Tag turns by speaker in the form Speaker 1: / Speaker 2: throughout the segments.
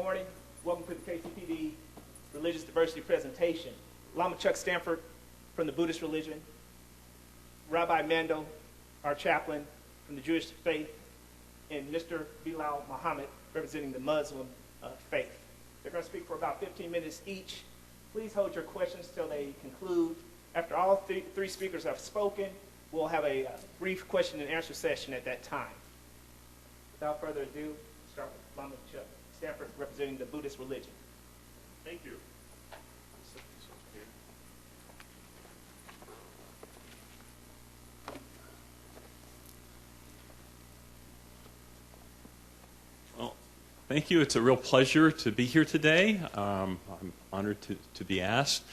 Speaker 1: morning. Welcome to the KCPD Religious Diversity Presentation. Lama Chuck Stanford from the Buddhist religion, Rabbi Mando, our chaplain from the Jewish faith, and Mr. Bilal Muhammad, representing the Muslim faith. They're going to speak for about 15 minutes each. Please hold your questions till they conclude. After all three speakers have spoken, we'll have a brief question and answer session at that time. Without further ado, start with Lama Chuck Stanford, representing the Buddhist religion.
Speaker 2: Thank you. Well, thank you. It's a real pleasure to be here today. I'm honored to be asked.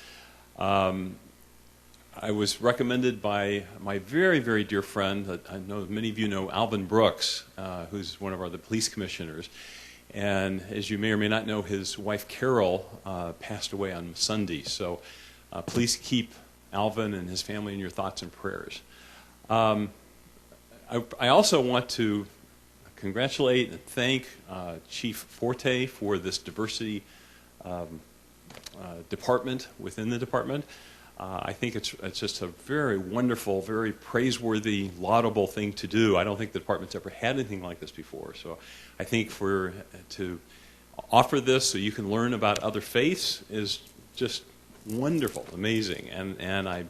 Speaker 2: I was recommended by my very, very dear friend, that I know many of you know, Alvin Brooks, who's one of the police commissioners. And as you may or may not know, his wife Carol passed away on Sunday. So please keep Alvin and his family in your thoughts and prayers. I also want to congratulate and thank Chief Forte for this diversity department within the department. I think it's just a very wonderful, very praiseworthy, laudable thing to do. I don't think the department's ever had anything like this before. So I think to offer this so you can learn about other faiths is just wonderful, amazing. And I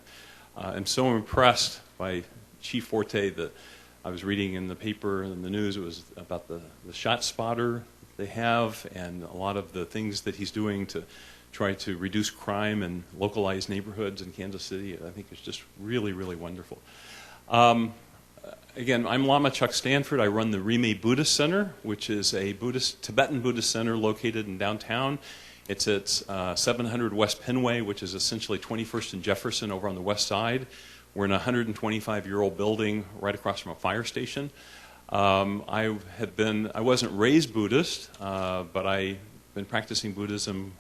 Speaker 2: am so impressed by Chief Forte that I was reading in the paper and the news. It was about the shot spotter they have and a lot of the things that he's doing to try to reduce crime in localized neighborhoods in Kansas City. I think it's just really, really wonderful. Again, I'm Lama Chuck Stanford. I run the Rimé Buddhist Center, which is a Tibetan Buddhist center located in downtown. It's at 700 West Penway, which is essentially 21st and Jefferson over on the west side. We're in a 125-year-old building right across from a fire station. I wasn't raised Buddhist, but I've been practicing Buddhism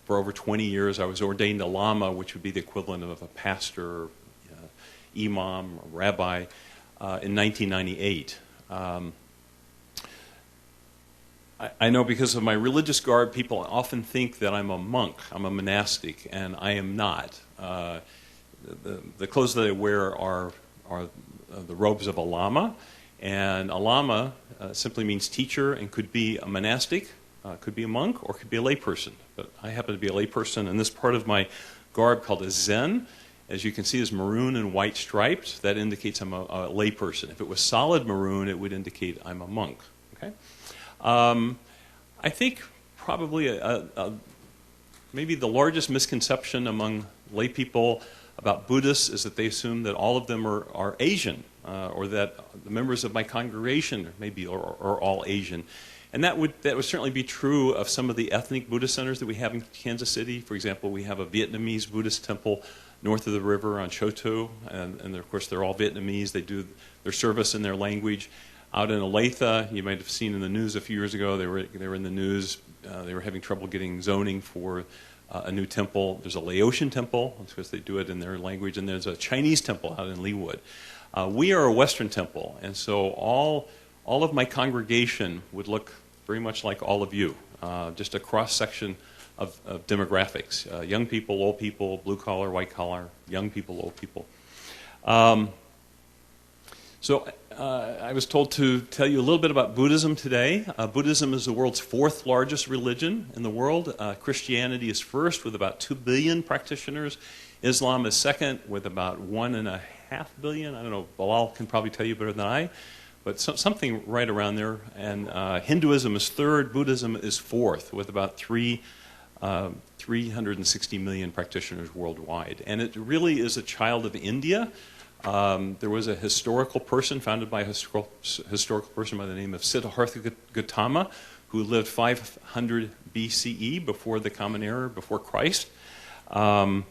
Speaker 2: for over 20 years. I was ordained a lama, which would be the equivalent of a pastor, imam, or rabbi, in 1998. I know because of my religious garb, people often think that I'm a monk. I'm a monastic, and I am not. The clothes that I wear are the robes of a lama, and a lama simply means teacher and could be a monastic, could be a monk, or could be a layperson. But I happen to be a layperson, and this part of my garb called a zen, as you can see, is maroon and white striped. That indicates I'm a layperson. If it was solid maroon, it would indicate I'm a monk. Okay, I think probably maybe the largest misconception among lay people about Buddhists is that they assume that all of them are Asian, or that the members of my congregation maybe are all Asian. And that would certainly be true of some of the ethnic Buddhist centers that we have in Kansas City. For example, we have a Vietnamese Buddhist temple north of the river on Choteau, and of course they're all Vietnamese. They do their service in their language. Out in Olathe, you might have seen in the news a few years ago, they were in the news. They were having trouble getting zoning for a new temple. There's a Laotian temple, because they do it in their language, and there's a Chinese temple out in Leawood. We are a Western temple, and so all of my congregation would look very much like all of you, just a cross-section of demographics, young people, old people, blue-collar, white-collar, young people, old people. So I was told to tell you a little bit about Buddhism today. Buddhism is the world's fourth largest religion in the world. Christianity is first with about 2 billion practitioners. Islam is second with about 1.5 billion. I don't know, Bilal can probably tell you better than I. But something right around there. And Hinduism is third. Buddhism is fourth, with about 360 million practitioners worldwide. And it really is a child of India. There was a historical person founded by a historical person by the name of Siddhartha Gautama, who lived 500 BCE, before the Common Era, before Christ. And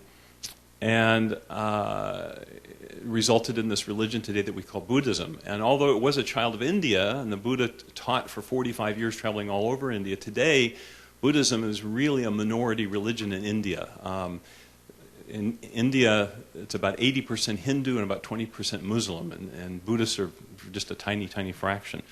Speaker 2: resulted in this religion today that we call Buddhism. And although it was a child of India, and the Buddha taught for 45 years traveling all over India, today Buddhism is really a minority religion in India. In India, it's about 80% Hindu and about 20% Muslim, and Buddhists are just a tiny, tiny fraction.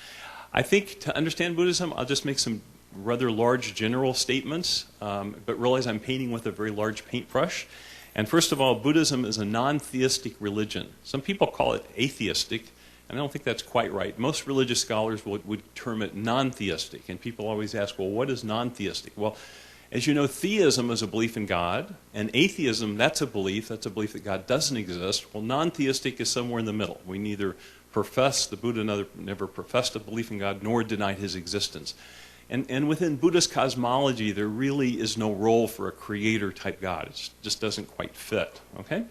Speaker 2: I think to understand Buddhism, I'll just make some rather large general statements, but realize I'm painting with a very large paintbrush. And first of all, Buddhism is a non-theistic religion. Some people call it atheistic, and I don't think that's quite right. Most religious scholars would term it non-theistic, and people always ask, well, what is non-theistic? Well, as you know, theism is a belief in God, and atheism, that's a belief that God doesn't exist. Well, non-theistic is somewhere in the middle. We neither profess, the Buddha never professed a belief in God, nor denied his existence. And within Buddhist cosmology, there really is no role for a creator-type God. It just doesn't quite fit, okay?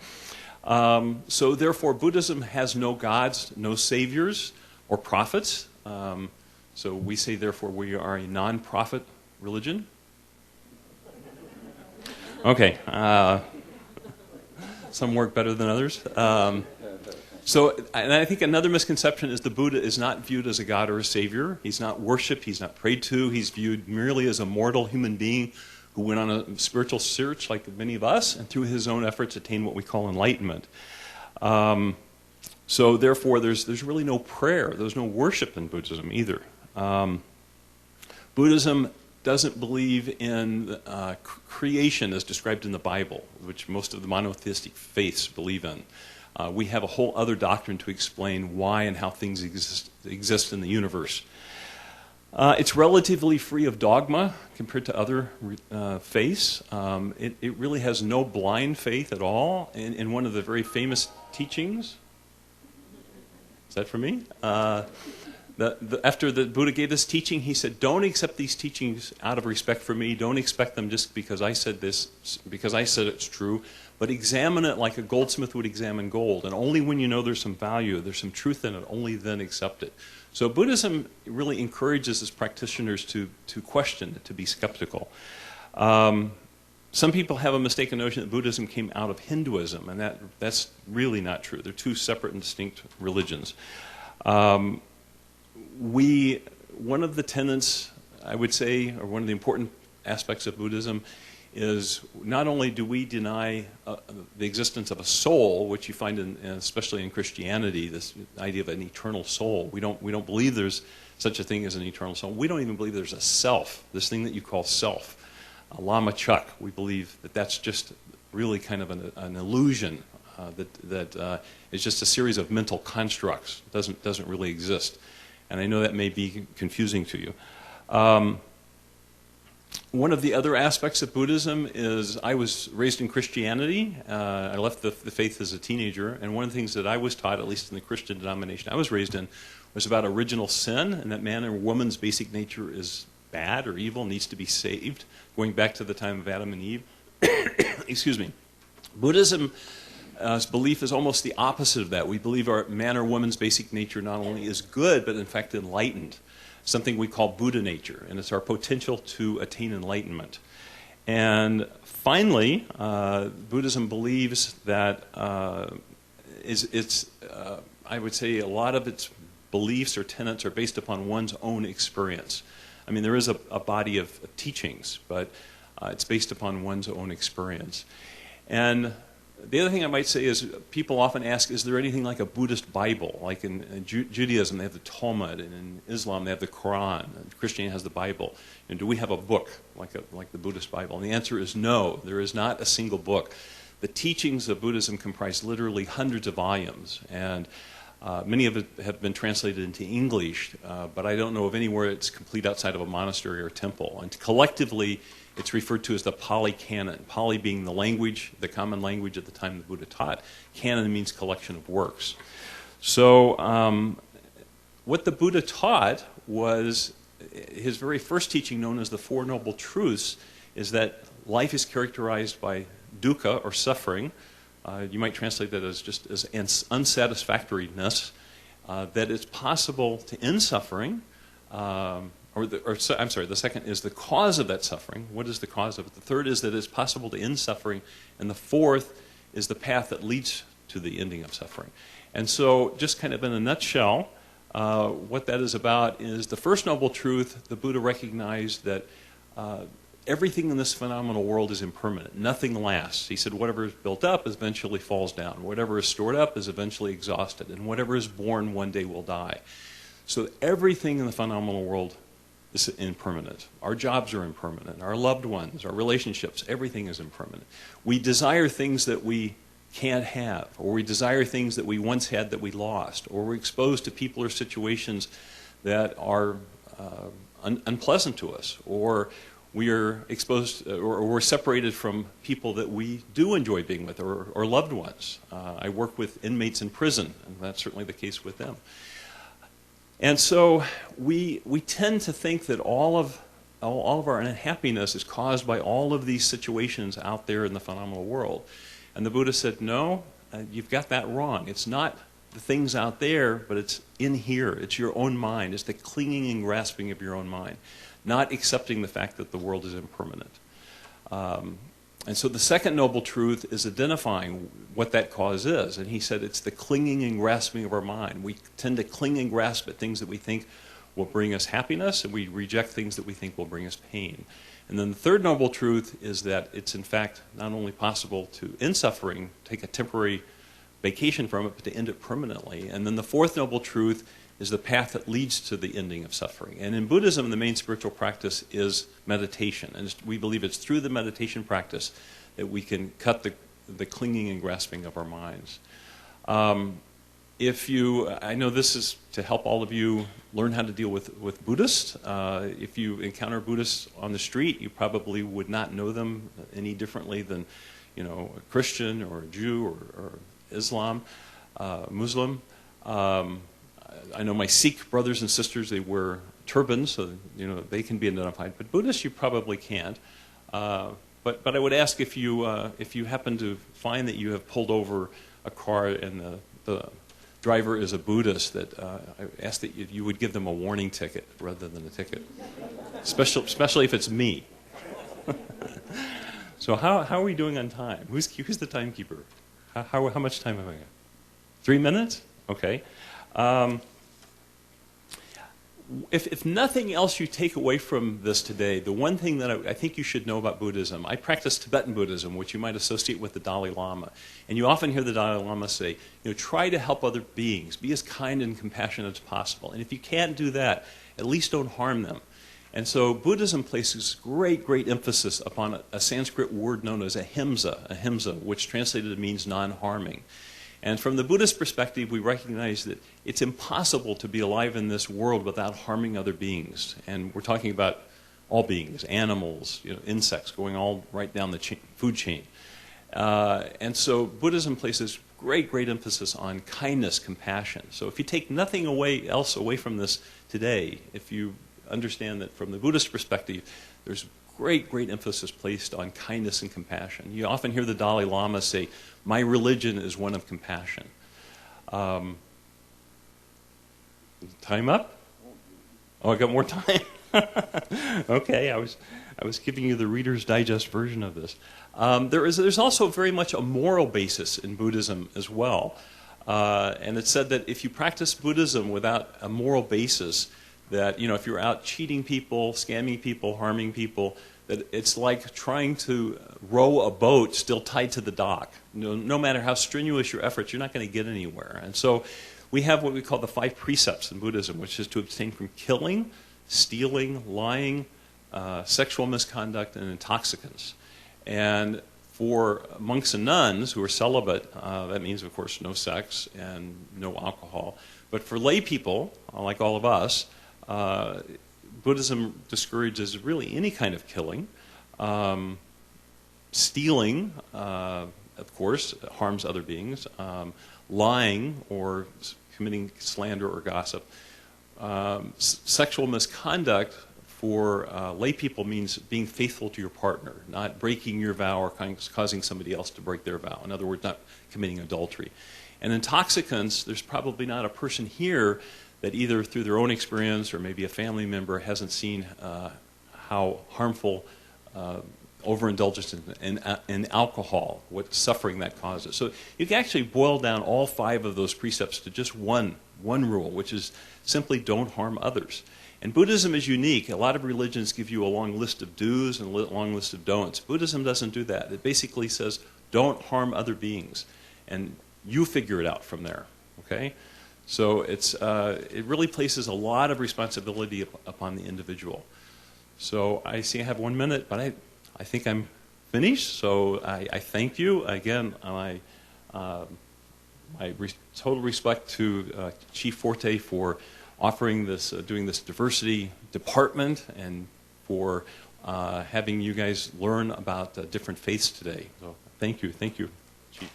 Speaker 2: So therefore, Buddhism has no gods, no saviors, or prophets. So we say, therefore, we are a non-prophet religion. Okay. Some work better than others. And I think another misconception is the Buddha is not viewed as a god or a savior. He's not worshipped. He's not prayed to. He's viewed merely as a mortal human being who went on a spiritual search like many of us, and through his own efforts attained what we call enlightenment. So therefore, there's really no prayer. There's no worship in Buddhism either. Buddhism doesn't believe in creation as described in the Bible, which most of the monotheistic faiths believe in. We have a whole other doctrine to explain why and how things exist in the universe. It's relatively free of dogma compared to other faiths. It really has no blind faith at all. In one of the very famous teachings, is that for me? After the Buddha gave this teaching, he said, don't accept these teachings out of respect for me. Don't expect them just because I said this, because I said it's true. But examine it like a goldsmith would examine gold. And only when you know there's some value, there's some truth in it, only then accept it. So Buddhism really encourages its practitioners to question, to be skeptical. Some people have a mistaken notion that Buddhism came out of Hinduism, and that's really not true. They're two separate and distinct religions. One of the tenets, I would say, or one of the important aspects of Buddhism is not only do we deny the existence of a soul, which you find especially in Christianity, this idea of an eternal soul. We don't believe there's such a thing as an eternal soul. We don't even believe there's a self, this thing that you call self. Lama Chuk, we believe that that's just really kind of an illusion, that is just a series of mental constructs. It doesn't really exist. And I know that may be confusing to you. One of the other aspects of Buddhism is I was raised in Christianity. I left the faith as a teenager, and one of the things that I was taught, at least in the Christian denomination I was raised in, was about original sin, and that man or woman's basic nature is bad or evil, needs to be saved, going back to the time of Adam and Eve. Excuse me. Buddhism's belief is almost the opposite of that. We believe our man or woman's basic nature not only is good, but in fact enlightened. Something we call Buddha nature, and it's our potential to attain enlightenment. And finally, Buddhism believes that I would say a lot of its beliefs or tenets are based upon one's own experience. I mean, there is a body of teachings, but it's based upon one's own experience. And the other thing I might say is people often ask, is there anything like a Buddhist Bible? Like in Judaism, they have the Talmud, and in Islam, they have the Quran, and Christianity has the Bible. And do we have a book like the Buddhist Bible? And the answer is no, there is not a single book. The teachings of Buddhism comprise literally hundreds of volumes, and many of it have been translated into English, but I don't know of anywhere it's complete outside of a monastery or a temple. And collectively, it's referred to as the Pali Canon. Pali being the language, the common language at the time the Buddha taught. Canon means collection of works. So what the Buddha taught was, his very first teaching, known as the Four Noble Truths, is that life is characterized by dukkha, or suffering. You might translate that as just as unsatisfactoriness, that it's possible to end suffering, the second is the cause of that suffering. What is the cause of it? The third is that it's possible to end suffering. And the fourth is the path that leads to the ending of suffering. And so, just kind of in a nutshell, what that is about is the first noble truth. The Buddha recognized that everything in this phenomenal world is impermanent. Nothing lasts. He said whatever is built up eventually falls down. Whatever is stored up is eventually exhausted. And whatever is born one day will die. So everything in the phenomenal world is impermanent. Our jobs are impermanent. Our loved ones, our relationships, everything is impermanent. We desire things that we can't have, or we desire things that we once had that we lost, or we're exposed to people or situations that are unpleasant to us, or we are exposed or we're separated from people that we do enjoy being with, or loved ones. I work with inmates in prison, and that's certainly the case with them. And so we tend to think that all of our unhappiness is caused by all of these situations out there in the phenomenal world. And the Buddha said, no, you've got that wrong. It's not the things out there, but it's in here. It's your own mind. It's the clinging and grasping of your own mind, not accepting the fact that the world is impermanent. And so the second noble truth is identifying what that cause is. And he said it's the clinging and grasping of our mind. We tend to cling and grasp at things that we think will bring us happiness, and we reject things that we think will bring us pain. And then the third noble truth is that it's in fact not only possible to end suffering, take a temporary vacation from it, but to end it permanently. And then the fourth noble truth is the path that leads to the ending of suffering. And in Buddhism, the main spiritual practice is meditation. And we believe it's through the meditation practice that we can cut the clinging and grasping of our minds. I know this is to help all of you learn how to deal with Buddhists. If you encounter Buddhists on the street, you probably would not know them any differently than, a Christian or a Jew or Islam, Muslim. I know my Sikh brothers and sisters, they wear turbans, so they can be identified. But Buddhists, you probably can't. But I would ask if you happen to find that you have pulled over a car and the driver is a Buddhist, that I ask that you would give them a warning ticket rather than a ticket, especially if it's me. So how are we doing on time? Who's the timekeeper? How much time have I got? 3 minutes? Okay. If nothing else you take away from this today, the one thing that I think you should know about Buddhism, I practice Tibetan Buddhism, which you might associate with the Dalai Lama. And you often hear the Dalai Lama say, try to help other beings, be as kind and compassionate as possible. And if you can't do that, at least don't harm them. And so Buddhism places great emphasis upon a Sanskrit word known as ahimsa, which translated means non-harming. And from the Buddhist perspective, we recognize that it's impossible to be alive in this world without harming other beings. And we're talking about all beings, animals, insects, going all right down the food chain. And so Buddhism places great emphasis on kindness, compassion. So if you take nothing else away from this today, if you understand that from the Buddhist perspective, there's great emphasis placed on kindness and compassion. You often hear the Dalai Lama say, my religion is one of compassion. Time up? Oh, I got more time? Okay, I was giving you the Reader's Digest version of this. There's also very much a moral basis in Buddhism as well. And it's said that if you practice Buddhism without a moral basis, that if you're out cheating people, scamming people, harming people, that it's like trying to row a boat still tied to the dock. No matter how strenuous your efforts, you're not going to get anywhere. And so we have what we call the 5 precepts in Buddhism, which is to abstain from killing, stealing, lying, sexual misconduct, and intoxicants. And for monks and nuns who are celibate, that means, of course, no sex and no alcohol. But for lay people, like all of us, Buddhism discourages really any kind of killing. Stealing, of course, harms other beings. Lying or committing slander or gossip. Sexual misconduct for lay people means being faithful to your partner, not breaking your vow or causing somebody else to break their vow. In other words, not committing adultery. And intoxicants, there's probably not a person here that either through their own experience or maybe a family member hasn't seen how harmful overindulgence in alcohol, what suffering that causes. So you can actually boil down all 5 of those precepts to just one rule, which is simply don't harm others. And Buddhism is unique. A lot of religions give you a long list of do's and a long list of don'ts. Buddhism doesn't do that. It basically says don't harm other beings, and you figure it out from there. Okay? So it really places a lot of responsibility upon the individual. So I see I have 1 minute, but I think I'm finished. So I thank you again. Total respect to Chief Forte for offering this, doing this diversity department, and for having you guys learn about different faiths today. So thank you, Chief.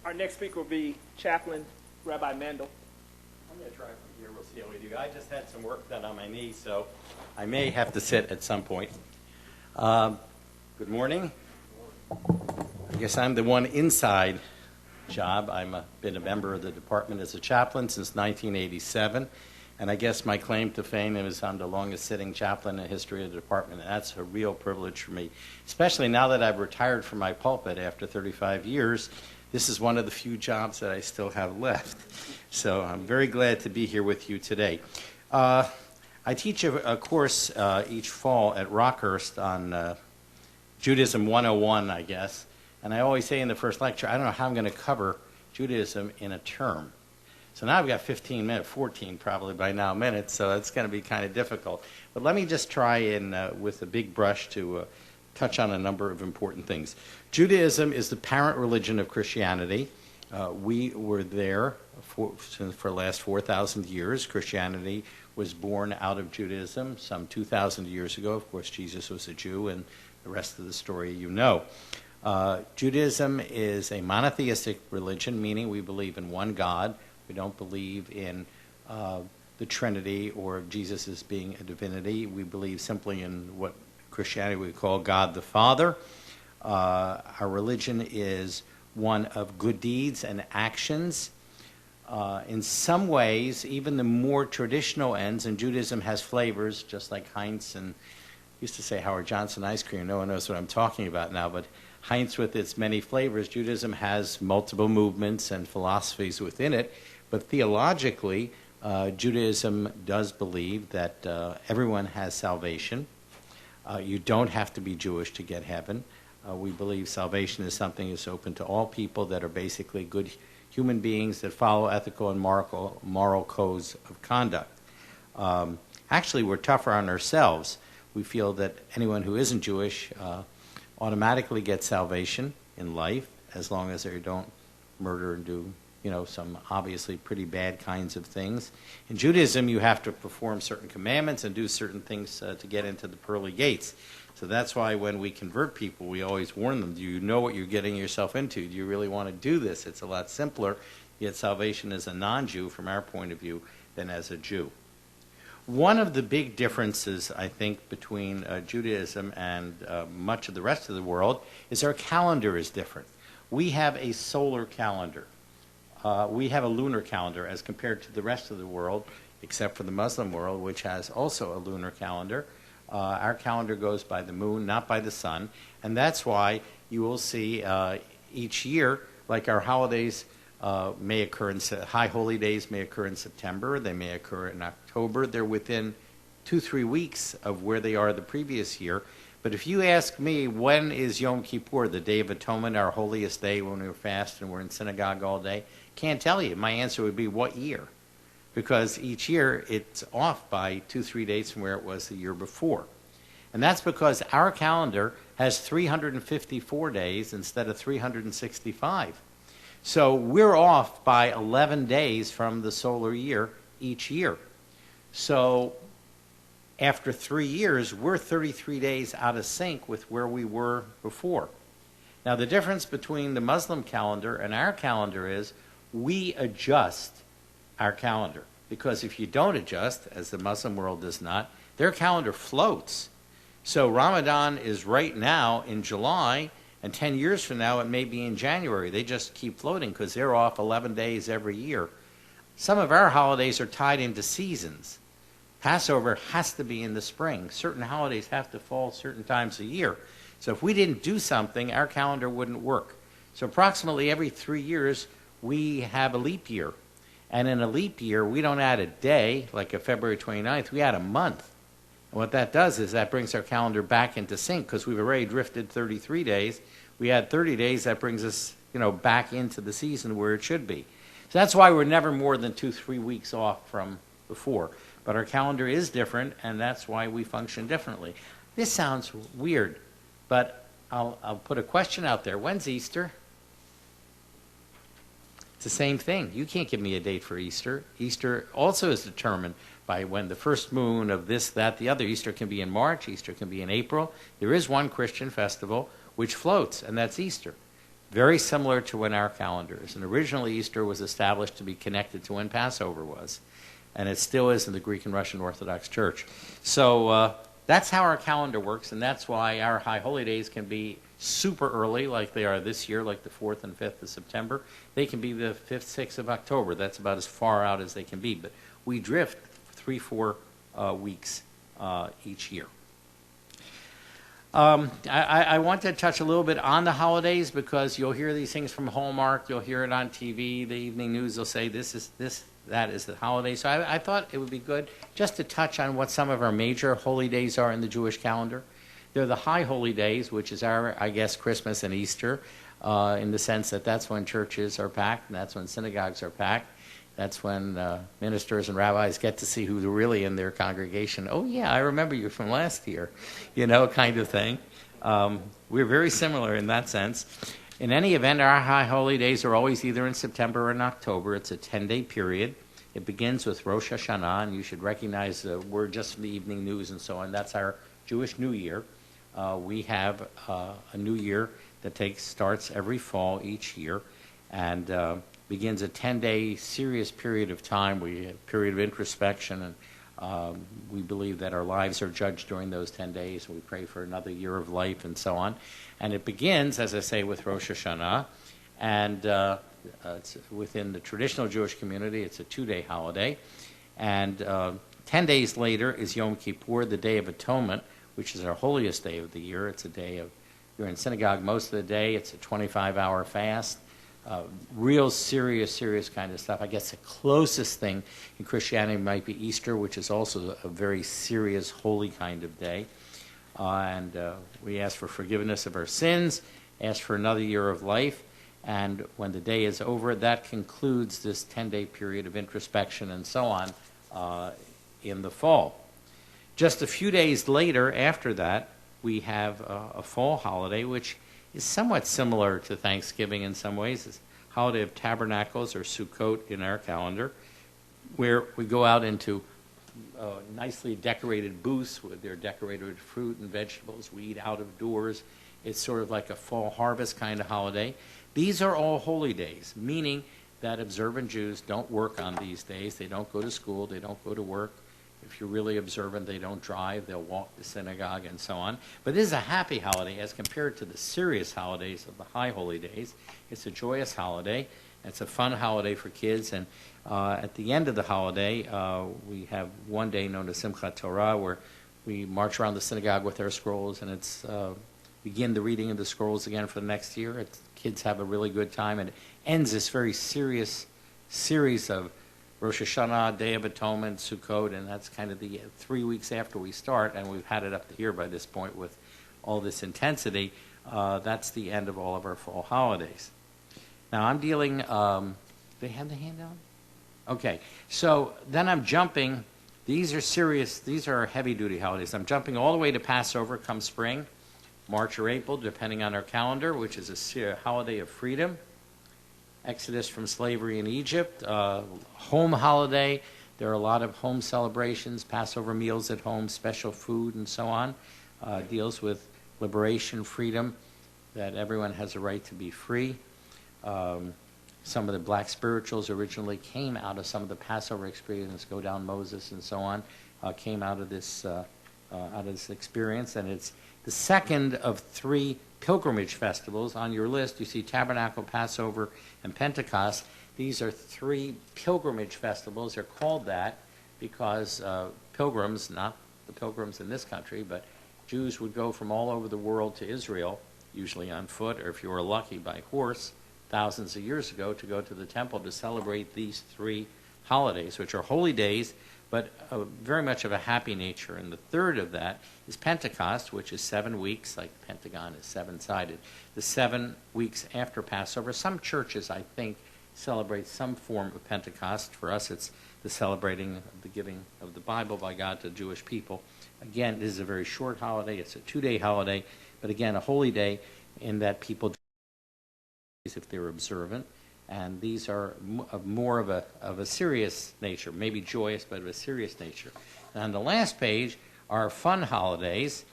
Speaker 1: Our next speaker will be Chaplain Rabbi Mandel.
Speaker 3: I'm going to try from here. We'll see how we do. I just had some work done on my knee, so I may have to sit at some point. Good morning. I guess I'm the one inside job. I've been a member of the department as a chaplain since 1987, and I guess my claim to fame is I'm the longest sitting chaplain in the history of the department, and that's a real privilege for me, especially now that I've retired from my pulpit after 35 years. This is one of the few jobs that I still have left. So I'm very glad to be here with you today. I teach a course each fall at Rockhurst on Judaism 101, I guess. And I always say in the first lecture, I don't know how I'm going to cover Judaism in a term. So now I've got 15 minutes, 14 probably by now minutes, so it's going to be kind of difficult. But let me just try and, with a big brush, to touch on a number of important things. Judaism is the parent religion of Christianity. We were there for the last 4,000 years. Christianity was born out of Judaism some 2,000 years ago. Of course, Jesus was a Jew, and the rest of the story you know. Judaism is a monotheistic religion, meaning we believe in one God. We don't believe in the Trinity or Jesus as being a divinity. We believe simply in what Christianity we call God the Father. Our religion is one of good deeds and actions. In some ways, even the more traditional ends, and Judaism has flavors, just like Heinz and used to say Howard Johnson ice cream. No one knows what I'm talking about now, but Heinz with its many flavors, Judaism has multiple movements and philosophies within it. But theologically, Judaism does believe that everyone has salvation. You don't have to be Jewish to get heaven. We believe salvation is something that's open to all people that are basically good human beings that follow ethical and moral codes of conduct. Actually, we're tougher on ourselves. We feel that anyone who isn't Jewish automatically gets salvation in life as long as they don't murder and do, some obviously pretty bad kinds of things. In Judaism, you have to perform certain commandments and do certain things to get into the pearly gates. So that's why when we convert people, we always warn them, do you know what you're getting yourself into? Do you really want to do this? It's a lot simpler. Yet salvation as a non-Jew, from our point of view, than as a Jew. One of the big differences, I think, between Judaism and much of the rest of the world is our calendar is different. We have a solar calendar. We have a lunar calendar as compared to the rest of the world, except for the Muslim world, which has also a lunar calendar. Our calendar goes by the moon, not by the sun, and that's why you will see each year, like our holidays may occur in high holy days may occur in September, they may occur in October. They're within 2-3 weeks of where they are the previous year. But if you ask me, when is Yom Kippur, the Day of Atonement, our holiest day when we fast and we're in synagogue all day? Can't tell you. My answer would be what year? Because each year it's off by 2-3 days from where it was the year before. And that's because our calendar has 354 days instead of 365. So we're off by 11 days from the solar year each year. So after 3 years, we're 33 days out of sync with where we were before. Now, the difference between the Muslim calendar and our calendar is we adjust our calendar. Because if you don't adjust, as the Muslim world does not, their calendar floats. So Ramadan is right now in July, and 10 years from now it may be in January. They just keep floating because they're off 11 days every year. Some of our holidays are tied into seasons. Passover has to be in the spring. Certain holidays have to fall certain times a year. So if we didn't do something, our calendar wouldn't work. So approximately every 3 years, we have a leap year. And in a leap year, we don't add a day, like a February 29th, we add a month. And what that does is that brings our calendar back into sync, because we've already drifted 33 days. We add 30 days, that brings us, back into the season where it should be. So that's why we're never more than 2-3 weeks off from before. But our calendar is different, and that's why we function differently. This sounds weird, but I'll put a question out there. When's Easter? It's the same thing. You can't give me a date for Easter. Easter also is determined by when the first moon of this, that, the other. Easter can be in March. Easter can be in April. There is one Christian festival which floats, and that's Easter. Very similar to when our calendar is. And originally Easter was established to be connected to when Passover was. And it still is in the Greek and Russian Orthodox Church. So that's how our calendar works, and that's why our high holy days can be super early, like they are this year, like the 4th and 5th of September. They can be the 5th, 6th of October. That's about as far out as they can be. But we drift 3-4 weeks each year. I want to touch a little bit on the holidays, because you'll hear these things from Hallmark. You'll hear it on TV. The evening news will say that is the holiday. So I thought it would be good just to touch on what some of our major holy days are in the Jewish calendar. They're the high holy days, which is our, I guess, Christmas and Easter, in the sense that that's when churches are packed, and that's when synagogues are packed. That's when ministers and rabbis get to see who's really in their congregation. Oh, yeah, I remember you from last year, kind of thing. We're very similar in that sense. In any event, our high holy days are always either in September or in October. It's a 10-day period. It begins with Rosh Hashanah, and you should recognize the word just from the evening news and so on. That's our Jewish New Year. We have a new year that starts every fall each year, and begins a 10-day serious period of time. A period of introspection, and we believe that our lives are judged during those 10 days. We pray for another year of life and so on. And it begins, as I say, with Rosh Hashanah, and it's within the traditional Jewish community. It's a 2-day holiday, and 10 days later is Yom Kippur, the Day of Atonement, which is our holiest day of the year. It's a day of, you're in synagogue most of the day. It's a 25-hour fast. Real serious kind of stuff. I guess the closest thing in Christianity might be Easter, which is also a very serious, holy kind of day. And we ask for forgiveness of our sins, ask for another year of life, and when the day is over, that concludes this 10-day period of introspection and so on in the fall. Just a few days later, after that, we have a fall holiday, which is somewhat similar to Thanksgiving in some ways. It's Holiday of Tabernacles, or Sukkot in our calendar, where we go out into nicely decorated booths with their decorated fruit and vegetables. We eat out of doors. It's sort of like a fall harvest kind of holiday. These are all holy days, meaning that observant Jews don't work on these days. They don't go to school. They don't go to work. If you're really observant, they don't drive. They'll walk to synagogue and so on. But this is a happy holiday as compared to the serious holidays of the high holy days. It's a joyous holiday. It's a fun holiday for kids. And at the end of the holiday, we have one day known as Simchat Torah, where we march around the synagogue with our scrolls, and it's begin the reading of the scrolls again for the next year. Kids have a really good time, and it ends this very serious series of Rosh Hashanah, Day of Atonement, Sukkot, and that's kind of the 3 weeks after we start, and we've had it up to here by this point with all this intensity. That's the end of all of our fall holidays. Now I'm dealing, they have the handout? Okay, so then I'm jumping, these are serious, these are heavy-duty holidays. I'm jumping all the way to Passover come spring, March or April, depending on our calendar, which is a holiday of freedom. Exodus from slavery in Egypt, home holiday. There are a lot of home celebrations, Passover meals at home, special food, and so on. Deals with liberation, freedom, that everyone has a right to be free. Some of the black spirituals originally came out of some of the Passover experience, Go Down Moses and so on, came out of this experience, and it's the second of 3 pilgrimage festivals. On your list, you see Tabernacle, Passover, and Pentecost. These are 3 pilgrimage festivals. They're called that because pilgrims, not the pilgrims in this country, but Jews would go from all over the world to Israel, usually on foot, or if you were lucky, by horse, thousands of years ago to go to the temple to celebrate these three holidays, which are holy days, but very much of a happy nature. And the third of that is Pentecost, which is 7 weeks, like the Pentagon is seven-sided. The 7 weeks after Passover. Some churches, I think, celebrate some form of Pentecost. For us, it's the celebrating of the giving of the Bible by God to Jewish people. Again, this is a very short holiday. It's a 2-day holiday, but again, a holy day in that people do if they're observant. And these are more of a serious nature, maybe joyous, but of a serious nature. And on the last page are fun holidays.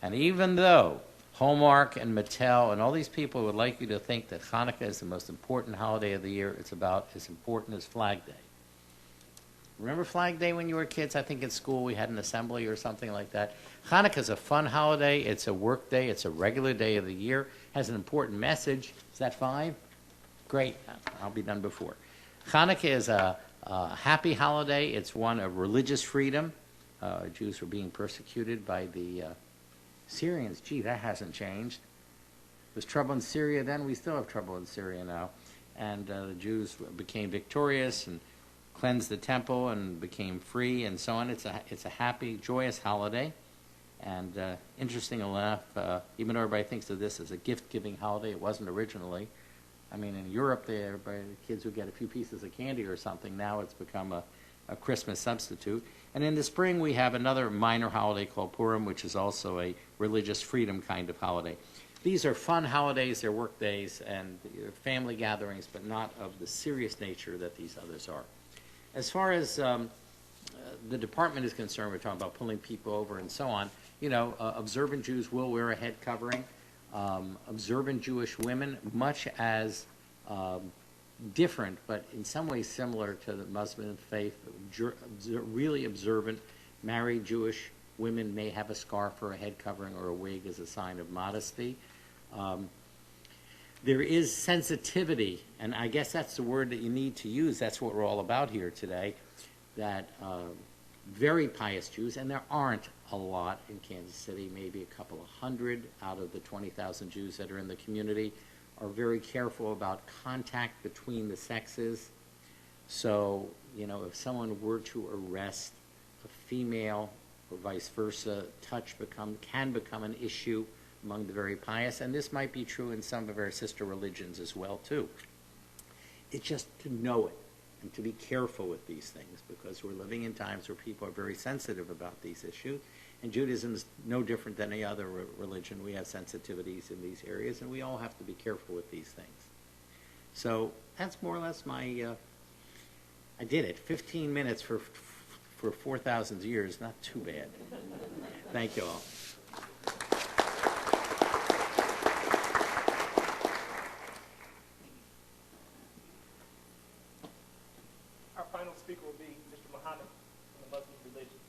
Speaker 3: And even though Hallmark and Mattel and all these people would like you to think that Hanukkah is the most important holiday of the year, it's about as important as Flag Day. Remember Flag Day when you were kids? I think in school we had an assembly or something like that. Hanukkah is a fun holiday. It's a work day. It's a regular day of the year. Has an important message. Is that fine? Great. I'll be done before. Hanukkah is a happy holiday. It's one of religious freedom. Jews were being persecuted by the Syrians. Gee, that hasn't changed. There was trouble in Syria then. We still have trouble in Syria now. And the Jews became victorious and cleansed the temple and became free and so on. It's a happy, joyous holiday. And interesting enough, even though everybody thinks of this as a gift-giving holiday, it wasn't originally. I mean, in Europe, the kids would get a few pieces of candy or something. Now it's become a Christmas substitute. And in the spring, we have another minor holiday called Purim, which is also a religious freedom kind of holiday. These are fun holidays. They're work days and family gatherings, but not of the serious nature that these others are. As far as the department is concerned, we're talking about pulling people over and so on. You know, observant Jews will wear a head covering. Observant Jewish women, much as different, but in some ways similar to the Muslim faith, really observant married Jewish women may have a scarf or a head covering or a wig as a sign of modesty. There is sensitivity, and I guess that's the word that you need to use. That's what we're all about here today, that very pious Jews, and there aren't a lot in Kansas City, maybe a couple of hundred out of the 20,000 Jews that are in the community, are very careful about contact between the sexes. So, you know, if someone were to arrest a female or vice versa, touch can become an issue among the very pious, and this might be true in some of our sister religions as well, too. It's just to know it and to be careful with these things, because we're living in times where people are very sensitive about these issues, and Judaism is no different than any other religion. We have sensitivities in these areas, and we all have to be careful with these things. So that's more or less my, I did it, 15 minutes for 4,000 years, not too bad. Thank you all.
Speaker 1: Our final speaker will be Mr. Muhammad from the Muslim religion.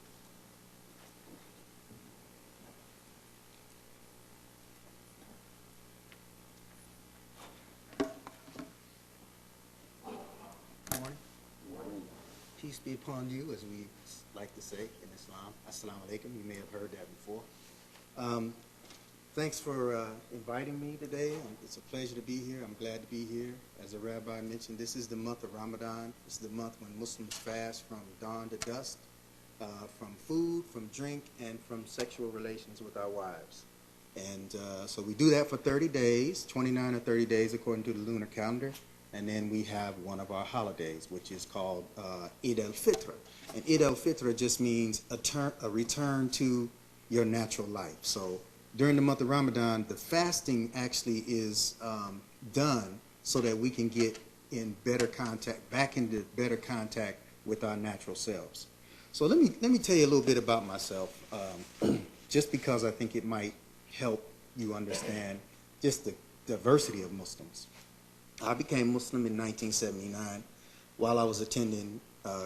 Speaker 4: Morning. Peace be upon you, as we like to say in Islam. Assalamu alaikum. You may have heard that before. Thanks for inviting me today. It's a pleasure to be here. I'm glad to be here. As the rabbi mentioned, this is the month of Ramadan. This is the month when Muslims fast from dawn to dusk, from food, from drink, and from sexual relations with our wives. And so we do that for 30 days, 29 or 30 days according to the lunar calendar. And then we have one of our holidays, which is called Eid al-Fitr. And Eid al-Fitr just means a return to your natural life. So during the month of Ramadan, the fasting actually is done so that we can get in better contact, back into better contact with our natural selves. So let me tell you a little bit about myself, just because I think it might help you understand just the diversity of Muslims. I became Muslim in 1979 while I was attending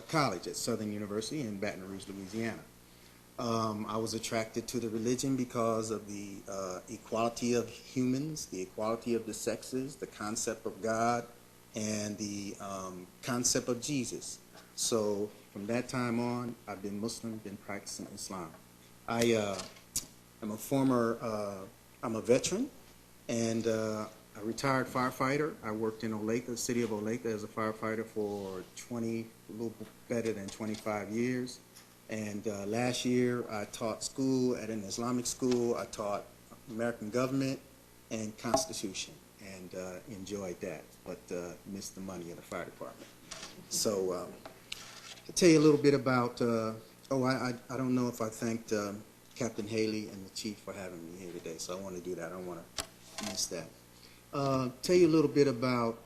Speaker 4: college at Southern University in Baton Rouge, Louisiana. I was attracted to the religion because of the equality of humans, the equality of the sexes, the concept of God, and the concept of Jesus. So from that time on, I've been Muslim, been practicing Islam. I'm a veteran, and a retired firefighter. I worked in Olathe, the city of Olathe, as a firefighter for a little better than 25 years. And last year, I taught school at an Islamic school. I taught American government and Constitution, and enjoyed that, but missed the money in the fire department. So I'll tell you a little bit about, I don't know if I thanked Captain Haley and the chief for having me here today, so I want to do that. I don't want to miss that. Tell you a little bit about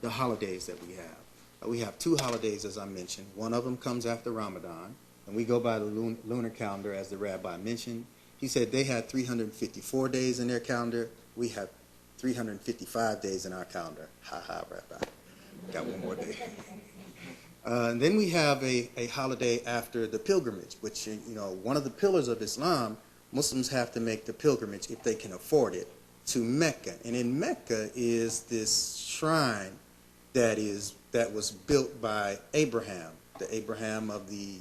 Speaker 4: the holidays that we have. We have 2 holidays, as I mentioned. One of them comes after Ramadan, and we go by the lunar calendar, as the rabbi mentioned. He said they had 354 days in their calendar. We have 355 days in our calendar. Ha ha, rabbi. Got one more day. And then we have a holiday after the pilgrimage, which, one of the pillars of Islam. Muslims have to make the pilgrimage, if they can afford it, to Mecca. And in Mecca is this shrine that was built by Abraham, the Abraham of the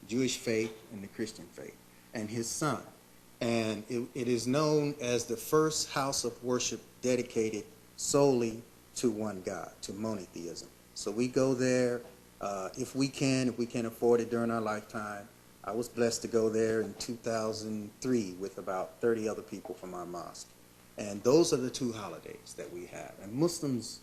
Speaker 4: Jewish faith and the Christian faith, and his son. And it is known as the first house of worship dedicated solely to one God, to monotheism. So we go there if we can afford it during our lifetime. I was blessed to go there in 2003 with about 30 other people from our mosque. And those are the 2 holidays that we have. And Muslims,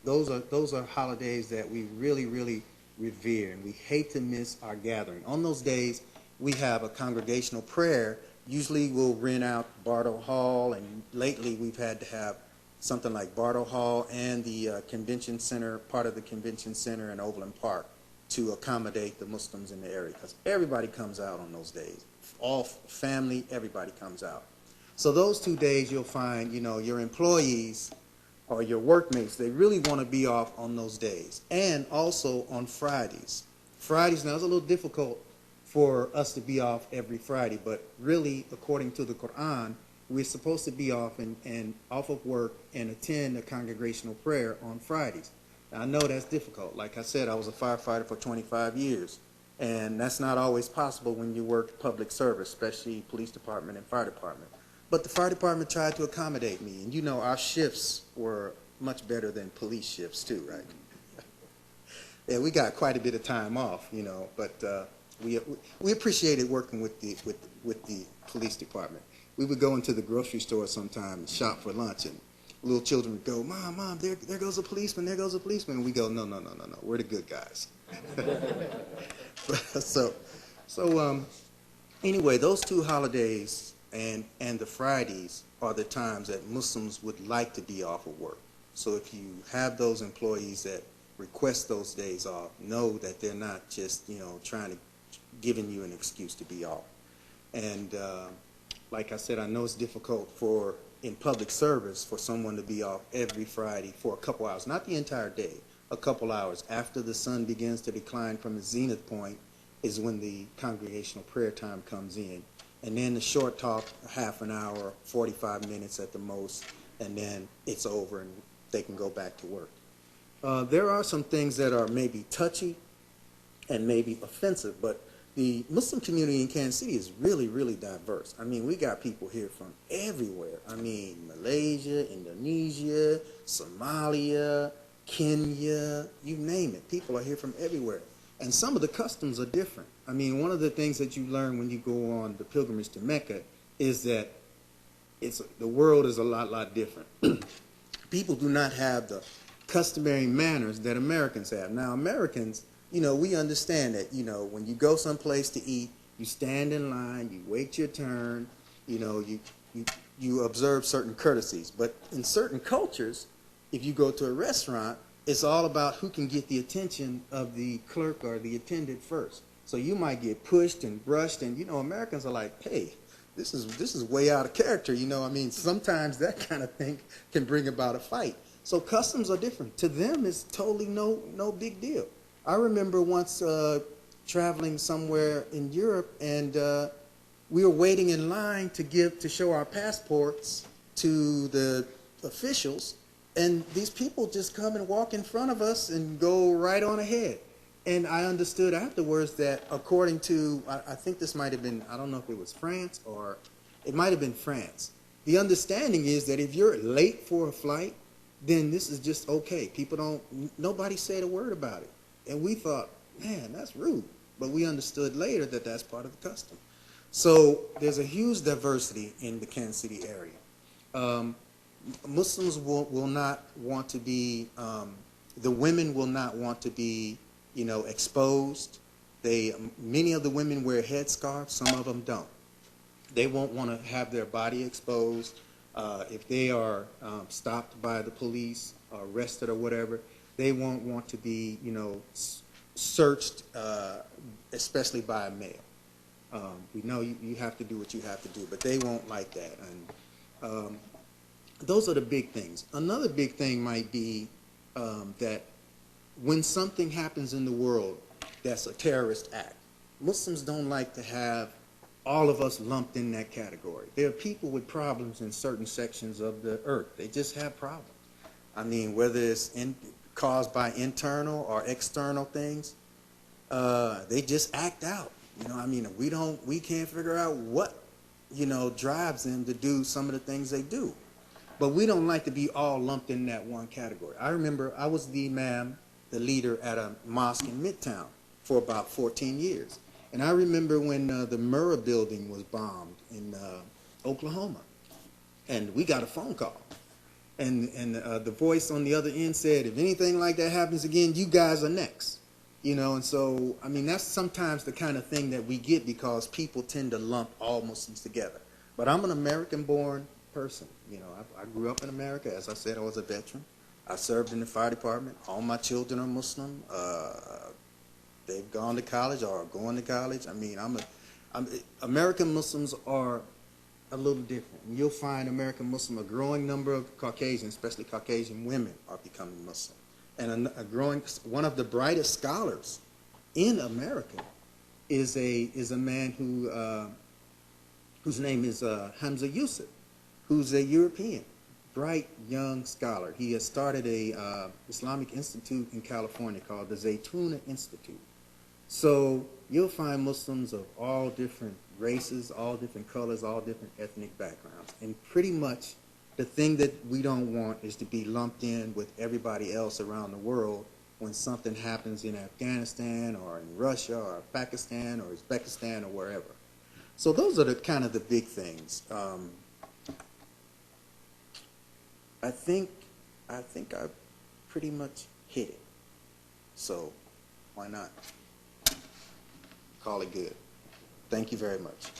Speaker 4: those are holidays that we really, really revere, and we hate to miss our gathering. On those days, we have a congregational prayer. Usually we'll rent out Bartow Hall, and lately we've had to have something like Bartow Hall and the convention center, part of the convention center in Overland Park, to accommodate the Muslims in the area, because everybody comes out on those days. All family, everybody comes out. So those 2 days you'll find, your employees or your workmates, they really want to be off on those days. And also on Fridays. Fridays, now it's a little difficult for us to be off every Friday, but really, according to the Quran, we're supposed to be off and off of work and attend a congregational prayer on Fridays. Now, I know that's difficult. Like I said, I was a firefighter for 25 years, and that's not always possible when you work public service, especially police department and fire department. But the fire department tried to accommodate me, and our shifts were much better than police shifts too, right? Yeah, we got quite a bit of time off, but we appreciated working with the police department. We would go into the grocery store sometime and shop for lunch, and little children would go, Mom, there goes a policeman, there goes a policeman. And we go, no, we're the good guys. Anyway, those 2 holidays and the Fridays are the times that Muslims would like to be off of work. So if you have those employees that request those days off, know that they're not just, trying to giving you an excuse to be off. And like I said, I know it's difficult in public service for someone to be off every Friday for a couple hours, not the entire day, a couple hours. After the sun begins to decline from the zenith point is when the congregational prayer time comes in. And then the short talk, half an hour, 45 minutes at the most, and then it's over and they can go back to work. There are some things that are maybe touchy and maybe offensive, but the Muslim community in Kansas City is really, really diverse. I mean, we got people here from everywhere. I mean, Malaysia, Indonesia, Somalia, Kenya, you name it. People are here from everywhere. And some of the customs are different. I mean, one of the things that you learn when you go on the pilgrimage to Mecca is that the world is a lot different. People do not have the customary manners that Americans have. Now, Americans, we understand that, when you go someplace to eat, you stand in line, you wait your turn, you observe certain courtesies. But in certain cultures, if you go to a restaurant, it's all about who can get the attention of the clerk or the attendant first. So you might get pushed and brushed, and Americans are like, hey, this is way out of character. Sometimes that kind of thing can bring about a fight. So customs are different. To them, it's totally no big deal. I remember once traveling somewhere in Europe, and we were waiting in line to show our passports to the officials, and these people just come and walk in front of us and go right on ahead. And I understood afterwards that according to, I think this might have been, I don't know if it was France or it might have been France, the understanding is that if you're late for a flight, then this is just okay. People nobody said a word about it. And we thought, man, that's rude. But we understood later that that's part of the custom. So there's a huge diversity in the Kansas City area. Muslims will not want to be, the women will not want to be, exposed. Many of the women wear headscarves, some of them don't. They won't want to have their body exposed. If they are stopped by the police, or arrested or whatever, they won't want to be, searched, especially by a male. We know you have to do what you have to do, but they won't like that. And those are the big things. Another big thing might be that when something happens in the world that's a terrorist act, Muslims don't like to have all of us lumped in that category. There are people with problems in certain sections of the earth. They just have problems. I mean, whether it's caused by internal or external things, they just act out. We can't figure out what, drives them to do some of the things they do. But we don't like to be all lumped in that one category. I remember I was the imam, the leader at a mosque in Midtown for about 14 years. And I remember when the Murrah building was bombed in Oklahoma. And we got a phone call. And the voice on the other end said, if anything like that happens again, you guys are next. And so, that's sometimes the kind of thing that we get because people tend to lump all Muslims together. But I'm an American-born person. I grew up in America. As I said, I was a veteran. I served in the fire department. All my children are Muslim. They've gone to college or are going to college. American Muslims are a little different. And you'll find American Muslim, a growing number of Caucasians, especially Caucasian women, are becoming Muslim. And one of the brightest scholars in America is a man whose name is Hamza Yusuf, who's a European, bright young scholar. He has started a Islamic institute in California called the Zaytuna Institute. So you'll find Muslims of all different races, all different colors, all different ethnic backgrounds. And pretty much the thing that we don't want is to be lumped in with everybody else around the world when something happens in Afghanistan or in Russia or Pakistan or Uzbekistan or wherever. So those are the kind of the big things. I think I pretty much hit it. So why not call it good? Thank you very much.